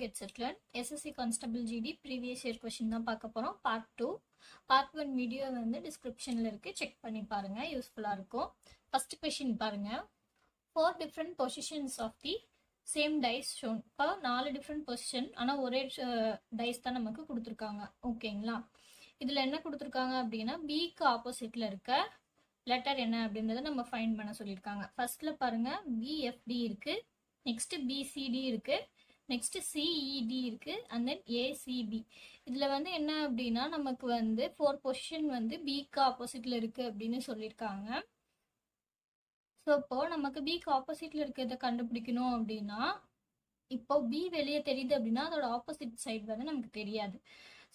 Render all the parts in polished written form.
Get Settled SSC Constable GD previous year question தான் பார்க்க போறோம் part 2 part 1 வீடியோ வந்து டிஸ்கிரிப்ஷன்ல இருக்கு செக் பண்ணி பாருங்க யூஸ்ஃபுல்லா இருக்கும் first question பாருங்க 4 different positions of the same dice shown இப்போ 4 different position ஆனா ஒரே dice தான் நமக்கு கொடுத்திருக்காங்க ஓகேங்களா இதுல என்ன கொடுத்திருக்காங்க அப்படினா b க்கு ஆப்போசிட்ல இருக்க லெட்டர் என்ன அப்படிங்கறத நம்ம ஃபைண்ட் பண்ண சொல்லிருக்காங்க ஃபர்ஸ்ட்ல பாருங்க bfd இருக்கு next bcd இருக்கு next CED இருக்கு and then ACB இதுல வந்து என்ன அப்படினா நமக்கு வந்து 4 பொசிஷன் வந்து B க்கு ஆப்போசிட்ல இருக்கு அப்படினு சொல்லிருக்காங்க சோ இப்போ நமக்கு B க்கு ஆப்போசிட்ல இருக்கத கண்டுபிடிக்கணும் அப்படினா இப்போ B வெளிய தெரியுது அப்படினா அதோட ஆப்போசிட் சைடு வந்து நமக்கு தெரியாது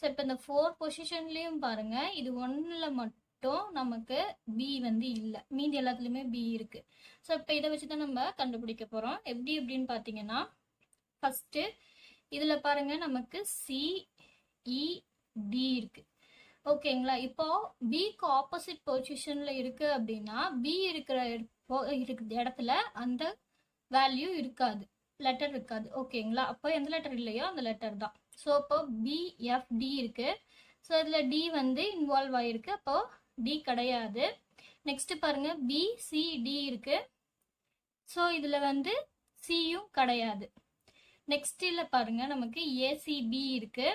சோ இப்போ இந்த 4 பொசிஷன்லயும் பாருங்க இது 1ல மட்டும் நமக்கு B வந்து இல்ல மீதி எல்லாத்துலயுமே B இருக்கு சோ இப்போ இத வச்சு தான் நம்ம கண்டுபிடிக்க போறோம் எப்படி அப்படினு பாத்தீங்கன்னா ஃபர்ஸ்ட் இதுல பாருங்க நமக்கு CED இருக்கு ஓகேங்களா இப்போ B க்கு ஆப்போசிட் பொசிஷன்ல இருக்கு அப்படினா B இருக்கிற இடத்துல அந்த வேல்யூ இருக்காது லெட்டர் இருக்காது ஓகேங்களா அப்போ எந்த லெட்டர் இல்லையோ அந்த லெட்டர் தான் சோ இப்போ BFD இருக்கு சோ இதுல D வந்து இன்வால்வ் ஆயிருக்கு அப்போ D கிடையாது நெக்ஸ்ட் பாருங்க BCD இருக்கு சோ இதுல வந்து C யும் கிடையாது நெக்ஸ்ட் இல்ல பாருங்க நமக்கு ACB இருக்கு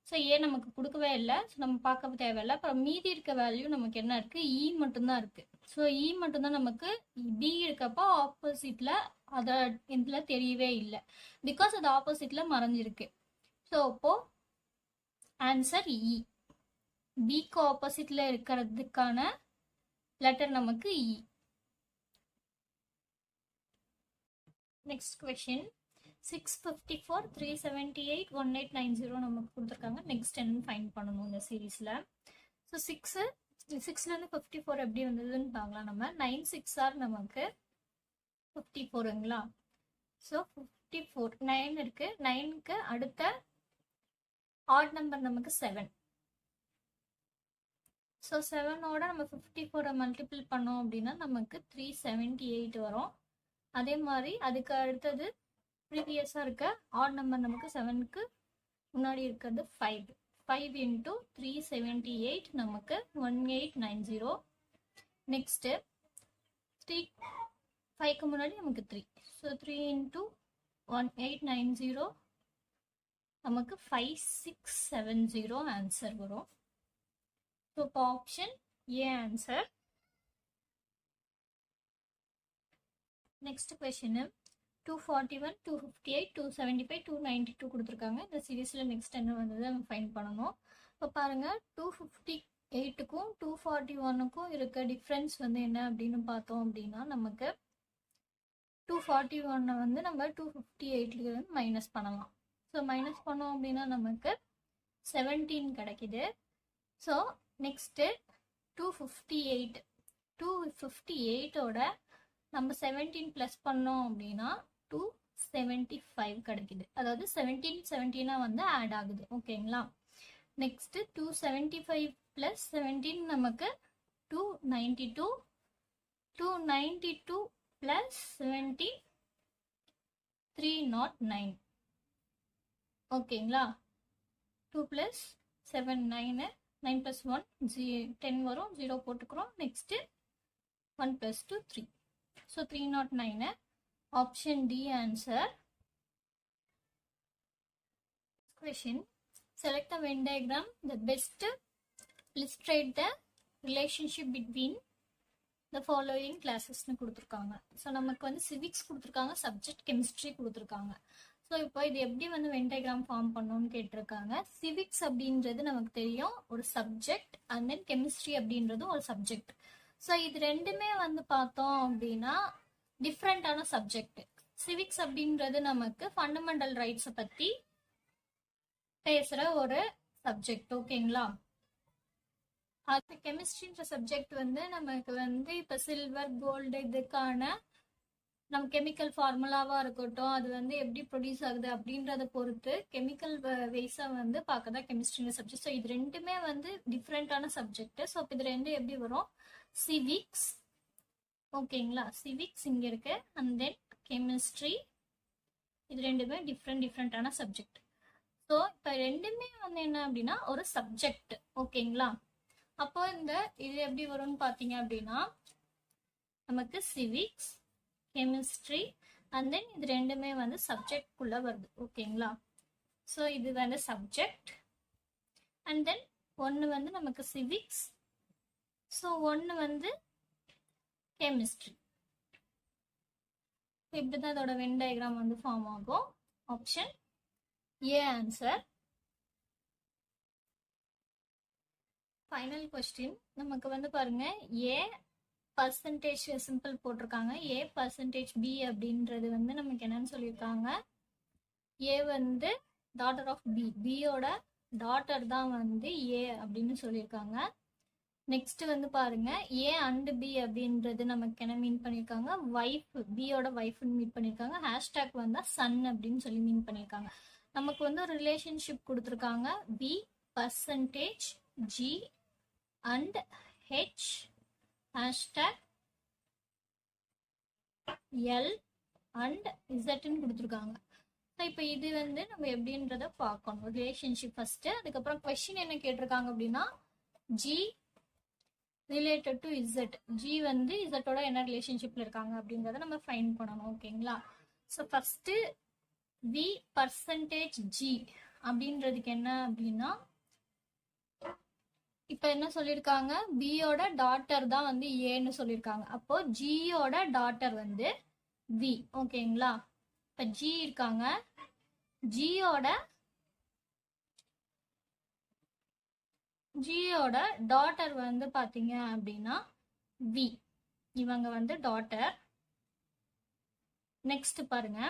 சோ A நமக்கு கொடுக்கவே இல்ல சோ நம்ம பார்க்க தேவையில்லை அப்புறம் மீதி இருக்க வேல்யூ நமக்கு என்ன இருக்கு E மட்டும் தான் இருக்கு சோ E மட்டும் தான் நமக்கு B இருக்கப்போ ஆப்போசிட்ல அத இதுல தெரியவே இல்ல பிகாஸ் அது ஆப்போசிட்ல மறைஞ்சிருக்கு சோ அப்போ ஆன்சர் E B க்கு ஆப்போசிட்ல இருக்கிறதுக்கான லெட்டர் நமக்கு E நெக்ஸ்ட் क्वेश्चन 654 378 1890 நமக்கு கொடுத்திருக்காங்க நெக்ஸ்ட் என்ன ஃபைண்ட் பண்ணனும் இந்த சீரிஸ்ல சோ 6ல இருந்து 54 எப்படி வந்ததுன்னு பார்க்கலாம் நம்ம 9 6 ஆர் நமக்கு 54ங்களா சோ 54 9 இருக்கு 9 க்கு அடுத்த ஆட் நம்பர் நமக்கு 7 சோ 7 ஓட நம்ம 54 மல்டிபிள் பண்ணோம் அப்படினா நமக்கு 378 வரும் அதே மாதிரி அதுக்கு அடுத்தது ப்ரீவியஸா இருக்க ஆட் நம்பர் நமக்கு 7 க்கு முன்னாடி இருக்குது 5 5 into 378 நமக்கு 1890 நெக்ஸ்ட் 3 5 க்கு முன்னாடி நமக்கு 3 so 3 into 1890 நமக்கு 5670 ஆன்சர் வரும் so option A answer next question 241 258 275 292 கொடுத்திருக்காங்க இந்த சீரிஸ்ல நெக்ஸ்ட் என்ன வந்தது நம்ம ஃபைண்ட் பண்ணனும் இப்ப பாருங்க 258 க்கும் 241 க்கும் இருக்க டிஃபரன்ஸ் வந்து என்ன அப்படினு பார்த்தோம் அப்படினா நமக்கு 241 வந்து நம்ம 258 ல இருந்து மைனஸ் பண்ணலாம் சோ மைனஸ் பண்ணோம் அப்படினா நமக்கு 17 கிடைக்குது சோ நெக்ஸ்ட் 258 ஓட நம்ம 17 பிளஸ் பண்ணோம் அப்படினா 275 கிடைக்குது அதாவது 17 வந்து ஆட் ஆகுது ஓகேங்களா நெக்ஸ்ட் 275 பிளஸ் 17 நமக்கு 292 பிளஸ் 17 309 ஓகேங்களா 2 பிளஸ் 7 9 9 பிளஸ் 1 10 வரும் 0 போட்டுக்கிறோம் next 1 plus 2 3 so 309 option D answer question select the Venn diagram the best illustrate the relationship between the following classes னு கொடுத்திருக்காங்க சோ நமக்கு வந்து civics கொடுத்திருக்காங்க subject chemistry கொடுத்திருக்காங்க சோ இப்போ இது எப்படி வந்து Venn diagram ஃபார்ம் பண்ணனும்னு கேட்டிருக்காங்க civics அப்படின்றது நமக்கு தெரியும் ஒரு subject and then chemistry அப்படின்றது ஒரு subject சோ இது ரெண்டுமே வந்து பார்த்தோம் அப்படினா டிஃபரண்டான சப்ஜெக்ட் சிவிக்ஸ் அப்படின்றது நமக்கு ஃபண்டமெண்டல் ரைட்ஸ் பத்தி பேசுற ஒரு சப்ஜெக்ட் ஓகேங்களா அது கெமிஸ்ட்ரின்ற சப்ஜெக்ட் வந்து நமக்கு வந்து இப்ப சில்வர் கோல்டு இதுக்கான நம்ம கெமிக்கல் ஃபார்முலாவா இருக்கட்டும் அது வந்து எப்படி ப்ரொடியூஸ் ஆகுது அப்படின்றத பொறுத்து கெமிக்கல் வைஸா வந்து பார்க்கதான் கெமிஸ்ட்ரின்ற சப்ஜெக்ட் ஸோ இது ரெண்டுமே வந்து டிஃப்ரெண்டான சப்ஜெக்ட் ஸோ இது ரெண்டு எப்படி வரும் சிவிக்ஸ் ஓகேங்களா சிவிக்ஸ் இங்க இருக்கு அண்ட் தென் கெமிஸ்ட்ரி இது ரெண்டுமே டிஃப்ரெண்டான சப்ஜெக்ட். ஸோ இப்போ ரெண்டுமே வந்து என்ன அப்படின்னா ஒரு சப்ஜெக்ட். ஓகேங்களா? அப்போ இது எப்படி வரும்னு பார்த்தீங்க அப்படின்னா நமக்கு சிவிக்ஸ், கெமிஸ்ட்ரி அண்ட் தென் இது ரெண்டுமே வந்து சப்ஜெக்ட்குள்ளே வருது. ஓகேங்களா? ஸோ இது வந்து சப்ஜெக்ட் அண்ட் தென் ஒன்று வந்து நமக்கு சிவிக்ஸ், ஸோ ஒன்று வந்து கெமிஸ்ட்ரி. இப்படி தான் இதோட வென் டயக்ராம் வந்து ஃபார்ம் ஆகும். Option A answer. Final question நமக்கு வந்து பாருங்க, ஏ பர்சன்டேஜ் சிம்பிள் போட்டிருக்காங்க, ஏ பர்சன்டேஜ் பி அப்படின்றது வந்து நமக்கு என்னன்னு சொல்லியிருக்காங்க, ஏ வந்து டாட்டர் ஆஃப் பி, பியோட டாட்டர் தான் வந்து ஏ அப்படின்னு சொல்லியிருக்காங்க. நெக்ஸ்ட் வந்து பாருங்க, ஏ அண்ட் பி அப்படின்றது நமக்கு என்ன மீன் பண்ணியிருக்காங்க, ஒய்ஃப், பியோட ஒய்ஃப்னு மீன் பண்ணியிருக்காங்க. ஹேஷ்டேக் வந்து சன் அப்படின்னு சொல்லி மீன் பண்ணியிருக்காங்க. நமக்கு வந்து ஒரு ரிலேஷன்ஷிப் கொடுத்துருக்காங்க, P percentage G and H hashtag L and இசட்னு கொடுத்துருக்காங்க. ஸோ இப்போ இது வந்து நம்ம எப்படின்றத பார்க்கணும். ரிலேஷன்ஷிப் ஃபர்ஸ்ட், அதுக்கப்புறம் கொஸ்டின் என்ன கேட்டிருக்காங்க அப்படின்னா G related to Z, G வந்து இசட்டோட என்ன ரிலேஷன்ஷிப்ல இருக்காங்க அப்படின்றத நம்ம ஃபைண்ட் பண்ணணும். ஓகேங்களா? So first P percentage G அப்படின்றதுக்கு என்ன அப்படின்னா, இப்போ என்ன சொல்லியிருக்காங்க, பியோட டாட்டர் தான் வந்து ஏன்னு சொல்லியிருக்காங்க. அப்போ ஜியோட டாட்டர் வந்து வி. ஓகேங்களா? இப்போ ஜி இருக்காங்க, ஜியோட டாட்டர் வந்து பாத்தீங்க அப்படின்னா வி, இவங்க வந்து டாட்டர். நெக்ஸ்ட் பாருங்க,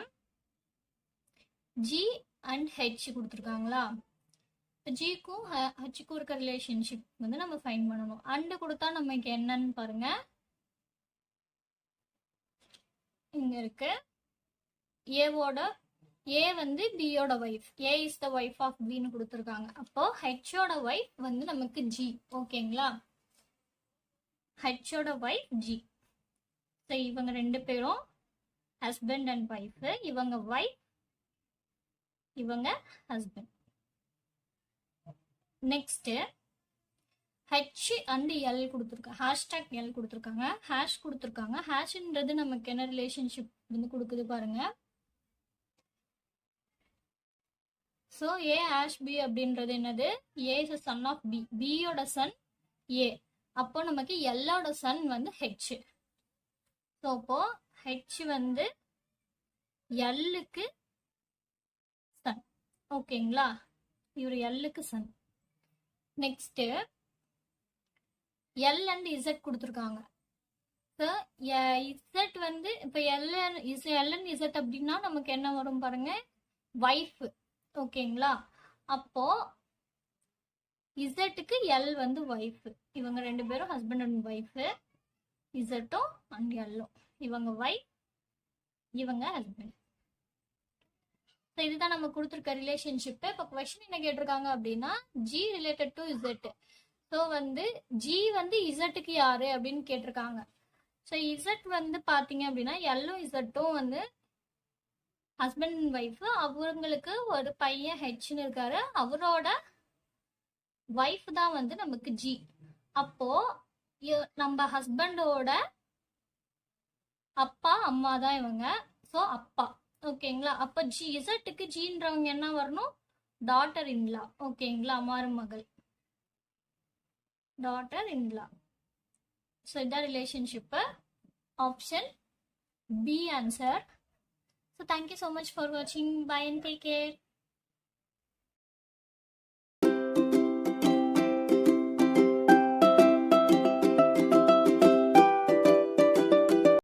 ஜி அண்ட் ஹெச் கொடுத்துருக்காங்களா, ஜிக்கும் ஹெச்சுக்கும் இருக்க ரிலேஷன்ஷிப் வந்து நம்ம ஃபைண்ட் பண்ணணும். அண்ட் கொடுத்தா நமக்கு என்னன்னு பாருங்க, இங்க இருக்கு ஏவோட, ஏ வந்து பியோட wife, A is the wife of பின்னு கொடுத்துருக்காங்க. அப்போ ஹெச்சோட ஒய்ஃப் வந்து நமக்கு ஜி. ஓகேங்களா? ஹெச்சோட ஒய்ஃப் ஜி. ஸோ இவங்க ரெண்டு பேரும் ஹஸ்பண்ட் அண்ட் ஒய்ஃப், இவங்க ஒய்ஃப், இவங்க husband. Next H and L கொடுத்துருக்காங்க, ஹேஷ்டேக் எல் கொடுத்துருக்காங்க, ஹேஷ் கொடுத்துருக்காங்க. ஹேஷ்ன்றது நமக்கு என்ன ரிலேஷன்ஷிப் வந்து கொடுக்குது பாருங்க. ஸோ ஏ ஹேஷ் பி அப்படின்றது என்னது, A is son of B, பியோட சன் ஏ. அப்போ நமக்கு எல்லோட சன் வந்து ஹெச். ஸோ அப்போ ஹெச் வந்து எல்லுக்கு சன். ஓகேங்களா? இவர் எல்லுக்கு son. Next L and Z கொடுத்துருக்காங்க. ஸோ இசட் வந்து இப்போ எல் அண்ட் இசட் அப்படின்னா நமக்கு என்ன வரும் பாருங்க, ஒய்ஃப். ஓகேங்களா? அப்போ இசட்டுக்கு எல் வந்து ஒய்ஃப், இவங்க ரெண்டு பேரும் ஹஸ்பண்ட் அண்ட் ஒய்ஃப், இசட்டும் அண்ட் எல்லும், இவங்க ஒய்ஃப், இவங்க ஹஸ்பண்ட். ஸோ இதுதான் நம்ம கொடுத்துருக்க ரிலேஷன்ஷிப். இப்போ கொஸ்டின் என்ன கேட்டிருக்காங்க அப்படின்னா G related to Z. So வந்து ஜி வந்து இசட்டுக்கு யாரு அப்படின்னு கேட்டிருக்காங்க. ஸோ இசட் வந்து பார்த்தீங்க அப்படின்னா எல்லும் இசட்டும் வந்து ஹஸ்பண்ட் அண்ட் ஒய்ஃப், அவங்களுக்கு ஒரு பையன் ஹெச்னு இருக்காரு, அவரோட ஒய்ஃப் தான் வந்து நமக்கு ஜி. அப்போ நம்ம ஹஸ்பண்டோட அப்பா அம்மா தான் இவங்க, ஸோ அப்பா. ஓகேங்களா? அப்போ ஜி இசட்டுக்கு ஜின்றவங்க என்ன வரணும், டாட்டர் இன்லா. ஓகேங்களா? மருமகள், டாட்டர் இன்லா. ஸோ இதான் relationship. Option B answer. So thank you so much for watching. Bye and take care.